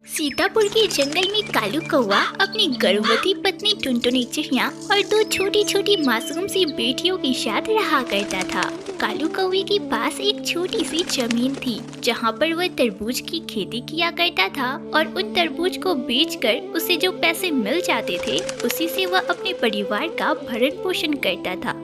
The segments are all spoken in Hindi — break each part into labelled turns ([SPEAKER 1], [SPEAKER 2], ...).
[SPEAKER 1] सीतापुर के जंगल में कालू कौवा अपनी गर्भवती पत्नी टुनटुनी चिड़िया और दो छोटी छोटी मासूम सी बेटियों के साथ रहा करता था। कालू कौवे के पास एक छोटी सी जमीन थी जहाँ पर वह तरबूज की खेती किया करता था और उन तरबूज को बेचकर उसे जो पैसे मिल जाते थे उसी से वह अपने परिवार का भरण पोषण करता था।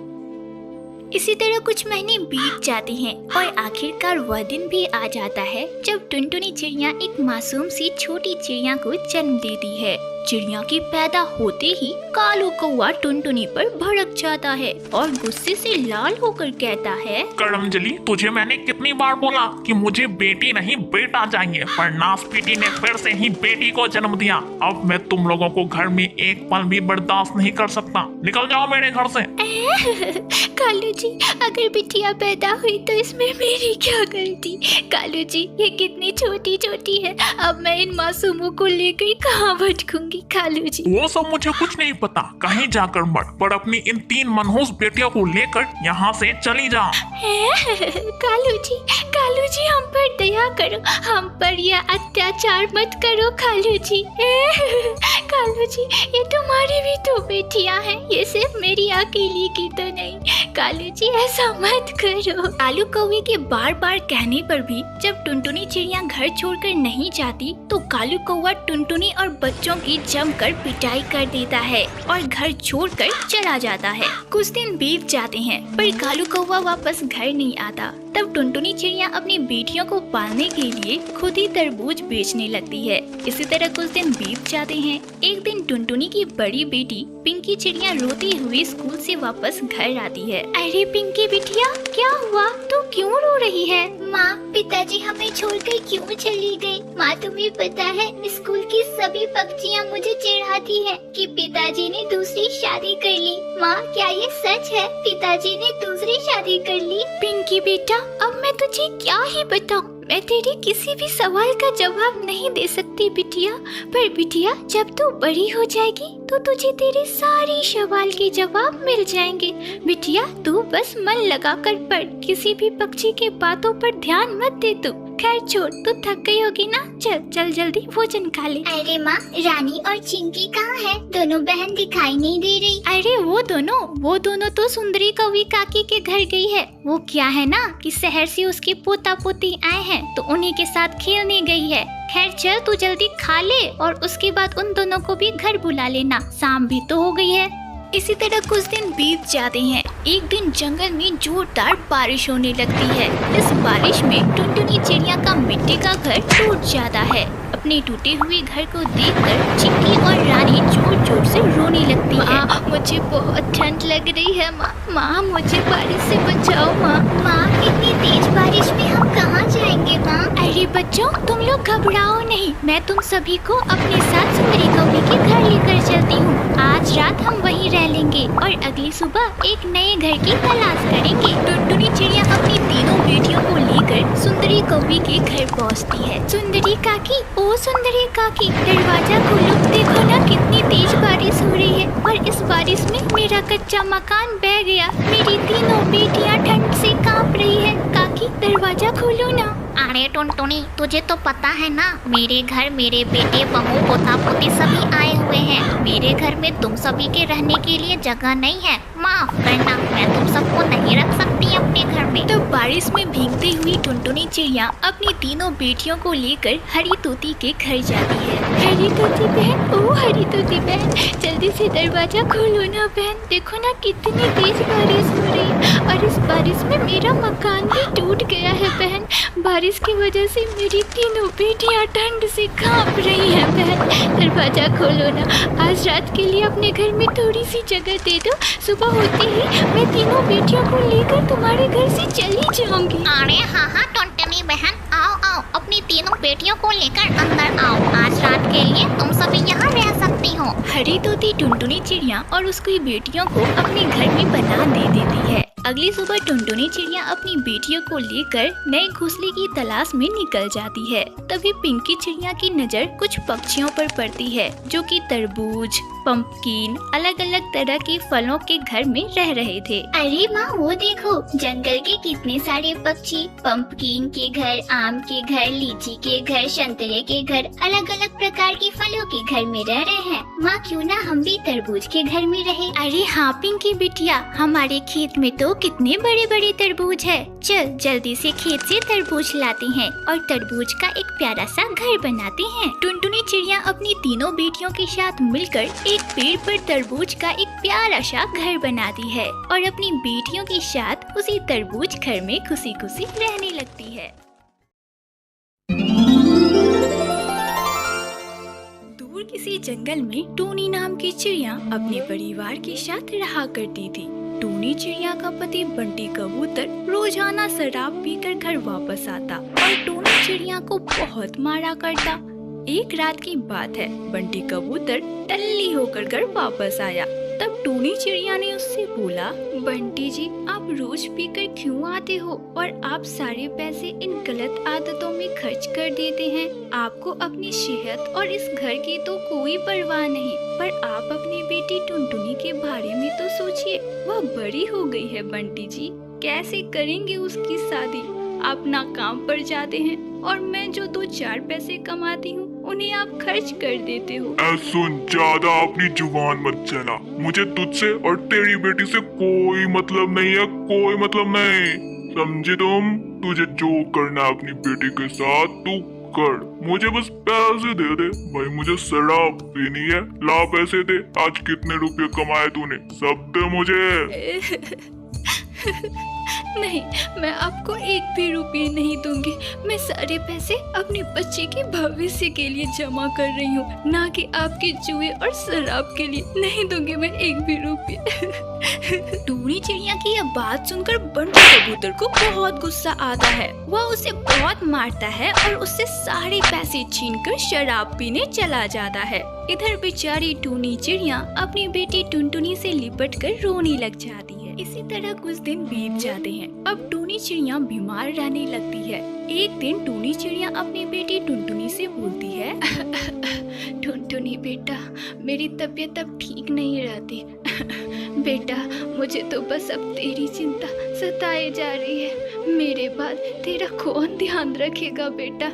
[SPEAKER 1] इसी तरह कुछ महीने बीत जाते हैं और आखिरकार वह दिन भी आ जाता है जब टुनटुनी चिड़िया एक मासूम सी छोटी चिड़िया को जन्म देती है। चिड़िया के पैदा होते ही कालू कौवा टुनटुनी पर भड़क जाता है और गुस्से से लाल होकर कहता है,
[SPEAKER 2] करमजली, तुझे मैंने कितनी बार बोला कि मुझे बेटी नहीं बेटा चाहिए, पर नासपीटी ने फिर से ही बेटी को जन्म दिया। अब मैं तुम लोगों को घर में एक पल भी बर्दाश्त नहीं कर सकता। निकल जाओ मेरे घर से।
[SPEAKER 1] कालू जी, अगर बिटिया पैदा हुई तो इसमें मेरी क्या गलती? कालू जी, ये कितनी छोटी छोटी है, अब मैं इन मासूमों को लेकर कहाँ भटकूंगी? कालू जी,
[SPEAKER 2] वो सब मुझे कुछ नहीं पता, कहीं जाकर मत, पर अपनी इन 3 मनहूस बेटियों को लेकर यहाँ से चली जा।
[SPEAKER 1] कालू जी हम पर दया करो, हम पर यह अत्याचार मत करो कालू जी। कालू जी, ये तुम्हारी भी तो बेटियां हैं, ये सिर्फ मेरी अकेली की तो नहीं। कालू जी ऐसा मत करो। कालू कौवे के बार बार कहने पर भी जब टुनटुनी चिड़िया घर छोड़कर नहीं जाती तो कालू कौवा टुनटुनी और बच्चों की जमकर पिटाई कर देता है और घर छोड़कर चला जाता है। कुछ दिन बीत जाते हैं पर कालू कौवा वापस घर नहीं आता। तब टुनटुनी चिड़िया अपनी बेटियों को पालने के लिए खुद ही तरबूज बेचने लगती है। इसी तरह कुछ दिन बीत जाते हैं। एक दिन टुनटुनी की बड़ी बेटी पिंकी चिड़िया रोती हुई स्कूल से वापस घर आती है। अरे पिंकी बिटिया, क्या हुआ? तू क्यों रो रही है? माँ, पिताजी हमें छोड़कर क्यों चली गई? माँ, तुम्हें पता है स्कूल की सभी पक्षियाँ मुझे चिढ़ाती है कि पिताजी ने दूसरी शादी कर ली। माँ, क्या ये सच है? पिताजी ने दूसरी शादी कर ली? पिंकी बेटा, अब मैं तुझे क्या ही बताऊं? मैं तेरे किसी भी सवाल का जवाब नहीं दे सकती बिटिया, पर बिटिया जब तू बड़ी हो जाएगी तो तुझे तेरे सारे सवाल के जवाब मिल जाएंगे। बिटिया तू बस मन लगा कर पढ़, किसी भी पक्षी के बातों पर ध्यान मत दे तू। खैर छोड़, तू थक गई होगी ना, चल जल्दी भोजन खा ले। अरे माँ, रानी और चिंकी कहाँ है? दोनों बहन दिखाई नहीं दे रही। अरे वो दोनों तो सुंदरी कौवी काकी के घर गई है। वो क्या है ना कि शहर से उसके पोता पोती आए हैं तो उन्हीं के साथ खेलने गई है। खैर चल, तू जल्दी खा ले और उसके बाद उन दोनों को भी घर बुला लेना, शाम भी तो हो गई है। इसी तरह कुछ दिन बीत जाते हैं। एक दिन जंगल में जोरदार बारिश होने लगती है। इस बारिश में टुनटुनी चिड़िया का मिट्टी का घर टूट जाता है। अपने टूटे हुए घर को देखकर चिंकी और रानी जोर जोर से रोने लगती है। मुझे बहुत ठंड लग रही है माँ, मुझे बारिश से बचाओ माँ, इतनी तेज बारिश में हम कहाँ जाएंगे माँ? अरे बच्चों, तुम लोग घबराओ नहीं, मैं तुम सभी को अपने साथ सुंदरी कौवी के घर लेकर चलती हूँ। आज रात हम वहीं रह लेंगे और अगली सुबह एक नए घर की तलाश करेंगे। टुनटुनी चिड़िया अपनी तीनों बेटियों को लेकर सुंदरी कौवी के घर पहुँचती है। सुंदरी काकी, ओ सुंदरी काकी, दरवाजा खोलो, देखो ना कितनी तेज बारिश हो रही है और इस बारिश में मेरा कच्चा मकान बह गया। मेरी तीनों बेटियां ठंड से कांप रही है। काकी दरवाजा खोलो ना।
[SPEAKER 3] अरे टुनटुनी, तुझे तो पता है ना, मेरे घर मेरे बेटे बहू पोता पोती सभी आए हुए हैं। मेरे घर में तुम सभी के रहने के लिए जगह नहीं है, माफ करना, मैं तुम सबको नहीं रख सकती अपने घर में।
[SPEAKER 1] तो बारिश में भीगती हुई टुनटुनी चिड़िया अपनी तीनों बेटियों को लेकर हरी तोती के घर जाती है। हरी तोती बहन, ओ हरी तोती बहन, जल्दी से दरवाजा खोलो ना बहन, देखो ना कितनी तेज बारिश हो रही है और इस बारिश में मेरा मकान भी टूट गया है बहन। बारिश की वजह से मेरी तीनों बेटियां ठंड से कांप रही हैं बहन, दरवाजा खोलो ना। आज रात के लिए अपने घर में थोड़ी सी जगह दे दो, सुबह होते ही मैं तीनों बेटियों को लेकर तुम्हारे घर से चली जाऊंगी।
[SPEAKER 3] अरे हाँ टुनटुनी बहन, आओ, अपनी तीनों बेटियों को लेकर अंदर आओ। आज रात के लिए तुम सभी यहाँ रह सकती हो।
[SPEAKER 1] हरी तोती टुनटुनी चिड़िया और उसकी बेटियों को अपने घर में बना दे देती है। अगली सुबह टुनटुनी चिड़िया अपनी बेटियों को लेकर नए घोंसले की तलाश में निकल जाती है। तभी पिंकी चिड़िया की नजर कुछ पक्षियों पर पड़ती है जो कि तरबूज, पंपकिन, अलग अलग तरह के फलों के घर में रह रहे थे।
[SPEAKER 3] अरे माँ, वो देखो, जंगल के कितने सारे पक्षी पंपकिन के घर, आम के घर, लीची के घर, संतरे के घर, अलग अलग प्रकार के फलों के घर में रह रहे हैं। माँ, क्यों ना हम भी तरबूज के घर में रहे।
[SPEAKER 1] अरे हाँ पिंकी बिटिया, हमारे खेत में तो कितने बड़े बड़े तरबूज है। चल जल्दी से खेत से तरबूज लाते हैं और तरबूज का एक प्यारा सा घर बनाते हैं। टुनटुनी चिड़िया अपनी तीनों बेटियों के साथ मिलकर एक पेड़ पर तरबूज का एक प्यारा सा घर बनाती है और अपनी बेटियों के साथ उसी तरबूज घर में खुशी खुशी रहने लगती है। दूर किसी जंगल में टूनी नाम की चिड़िया अपने परिवार के साथ रहा करती थी। टूनी चिड़िया का पति बंटी कबूतर रोजाना शराब पीकर घर वापस आता और टूनी चिड़िया को बहुत मारा करता। एक रात की बात है, बंटी कबूतर टल्ली होकर घर वापस आया। तब टूनी चिड़िया ने उससे बोला, बंटी जी, आप रोज पीकर क्यों आते हो और आप सारे पैसे इन गलत आदतों में खर्च कर देते हैं। आपको अपनी सेहत और इस घर की तो कोई परवाह नहीं, पर आप अपनी बेटी टुनटुनी के बारे में तो सोचिए। वह बड़ी हो गई है बंटी जी, कैसे करेंगे उसकी शादी। आप ना काम पर जाते हैं और मैं जो 2-4 पैसे कमाती हूँ उन्हें आप खर्च कर देते हो।
[SPEAKER 4] सुन, ज्यादा अपनी जुबान मत चला। मुझे तुझसे और तेरी बेटी से कोई मतलब नहीं है, कोई मतलब नहीं, समझे तुम। तुझे जो करना है अपनी बेटी के साथ तू कर, मुझे बस पैसे दे दे। भाई मुझे शराब पीनी है, ला पैसे दे। आज कितने रुपए कमाए तूने, सब दे मुझे।
[SPEAKER 1] नहीं, मैं आपको एक भी रुपये नहीं दूंगी। मैं सारे पैसे अपने बच्चे के भविष्य के लिए जमा कर रही हूँ, ना कि आपके जुए और शराब के लिए। नहीं दूंगी मैं एक भी रुपये। टूनी चिड़िया की यह बात सुनकर बंटी कबूतर को बहुत गुस्सा आता है। वह उसे बहुत मारता है और उससे सारे पैसे छीनकर शराब पीने चला जाता है। इधर बेचारी टूनी चिड़िया अपनी बेटी टुनटुनी से लिपट कर रोने लग जाती है। इसी तरह कुछ दिन बीत जाते हैं। अब टूनी चिड़िया बीमार रहने लगती है। एक दिन टूनी चिड़िया अपनी बेटी टुनटुनी से बोलती है, टुनटुनी बेटा, मेरी तबीयत अब ठीक नहीं रहती। बेटा, मुझे तो बस अब तेरी चिंता सताए जा रही है। मेरे बाद तेरा कौन ध्यान रखेगा बेटा?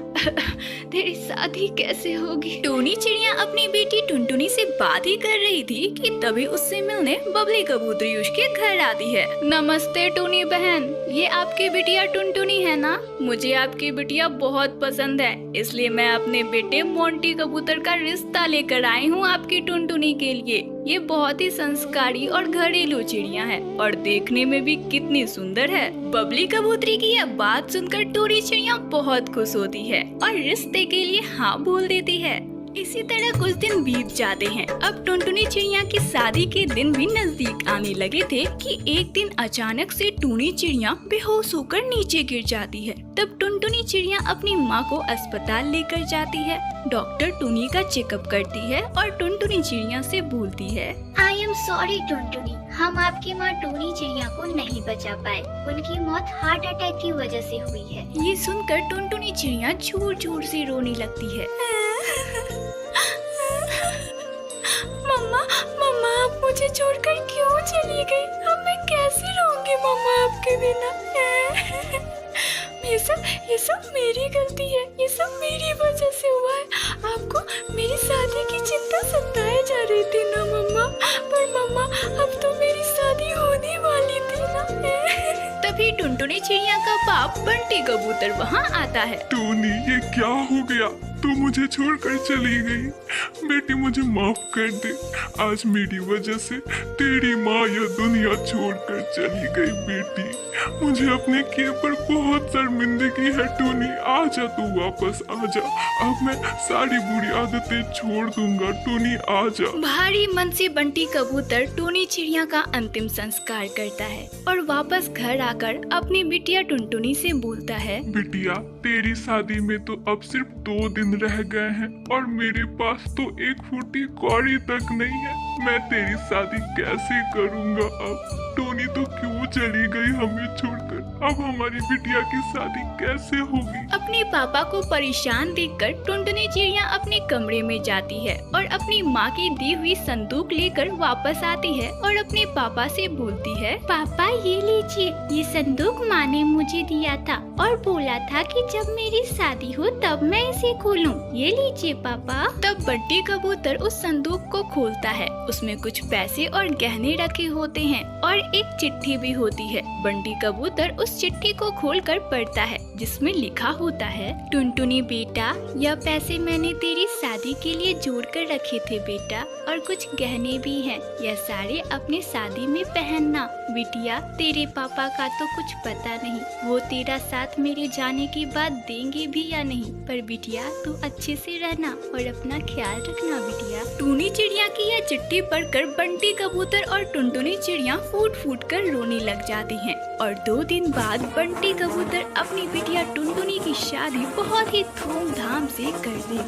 [SPEAKER 1] तेरी शादी कैसे होगी? टूनी चिड़िया अपनी बेटी टुनटुनी से बात ही कर रही थी कि तभी उससे मिलने बबली कबूतरी उसके घर आती है। नमस्ते टूनी बहन, ये आपकी बिटिया टुनटुनी है ना? मुझे आपकी बिटिया बहुत पसंद है, इसलिए मैं अपने बेटे मोंटी कबूतर का रिश्ता लेकर आई हूँ आपकी टुनटुनी के लिए। ये बहुत ही संस्कारी और घरेलू चिड़िया है और देखने में भी कितनी सुंदर है। बबली कबूतरी की यह बात सुनकर टूनी चिड़िया बहुत खुश होती है और रिश्ते के लिए हाँ बोल देती है। इसी तरह कुछ दिन बीत जाते हैं। अब टुनटुनी चिड़िया की शादी के दिन भी नजदीक आने लगे थे कि एक दिन अचानक से टूनी चिड़िया बेहोश होकर नीचे गिर जाती है। तब टुनटुनी चिड़िया अपनी माँ को अस्पताल लेकर जाती है। डॉक्टर टूनी का चेकअप करती है और टुनटुनी चिड़िया से बोलती है,
[SPEAKER 3] आई एम सॉरी टुनटुनी, हम आपकी माँ टूनी चिड़िया को नहीं बचा पाए। उनकी मौत हार्ट अटैक की वजह से हुई है।
[SPEAKER 1] ये सुनकर टुनटुनी चिड़िया जोर जोर से रोने लगती है। मम्मा, मम्मा, आप मुझे छोड़कर क्यों चली गई? अब मैं कैसे रहूंगी मम्मा आपके बिना? ये सब मेरी गलती है, ये सब मेरी वजह से हुआ है। आपको मेरी शादी की चिंता सताए जा रही थी ना मम्मा? पर मम्मा, अब तो मेरी शादी होने वाली थी ना। तभी टुनटुनी चिड़िया का बाप बंटी कबूतर वहाँ आता है।
[SPEAKER 4] टूनी, ये क्या हो गया? तू मुझे छोड़कर चली गई। बेटी मुझे माफ कर दे, आज मेरी वजह से तेरी माँ यह दुनिया छोड़कर चली गई। बेटी मुझे अपने किए पर बहुत शर्मिंदगी है। टूनी आजा, तू वापस आजा। अब मैं सारी बुरी आदतें छोड़ दूंगा। टूनी आजा।
[SPEAKER 1] भारी मन से बंटी कबूतर टूनी चिड़िया का अंतिम संस्कार करता है और वापस घर आकर अपनी बिटिया टुनटुनी से बोलता है,
[SPEAKER 4] बिटिया तेरी शादी में तो अब सिर्फ 2 दिन रह गए हैं और मेरे पास तो 1 फूटी कौड़ी तक नहीं है। मैं तेरी शादी कैसे करूंगा अब? टोनी तो क्यों चली गई हमें छोड़कर? अब हमारी बिटिया की शादी कैसे होगी?
[SPEAKER 1] अपने पापा को परेशान देखकर टुनटुनी चिड़िया अपने कमरे में जाती है और अपनी माँ की दी हुई संदूक लेकर वापस आती है और अपने पापा से बोलती है, पापा ये लीजिए, ये संदूक माँ ने मुझे दिया था और बोला था कि जब मेरी शादी हो तब मैं इसे खोलूं। ये लीजिए पापा। तब बंटी कबूतर उस संदूक को खोलता है। उसमें कुछ पैसे और गहने रखे होते हैं और एक चिट्ठी भी होती है। बंटी कबूतर उस चिट्ठी को खोलकर पढ़ता है जिसमें लिखा होता है, टुनटुनी बेटा, यह पैसे मैंने तेरी शादी के लिए जोड़ कर रखे थे बेटा, और कुछ गहने भी हैं। यह सारे अपने शादी में पहनना। बिटिया, तेरे पापा का तो कुछ पता नहीं, वो तेरा साथ मेरे जाने के बाद देंगे भी या नहीं, पर बिटिया तू अच्छे से रहना और अपना ख्याल रखना बिटिया। टूनी चिड़िया की यह चिट्ठी पढ़कर बंटी कबूतर और टुनटुनी चिड़िया फूट फूट कर रोने लग जाती हैं और 2 दिन बाद बंटी कबूतर अपनी बिटिया टुनटुनी की शादी बहुत ही धूमधाम से कर देती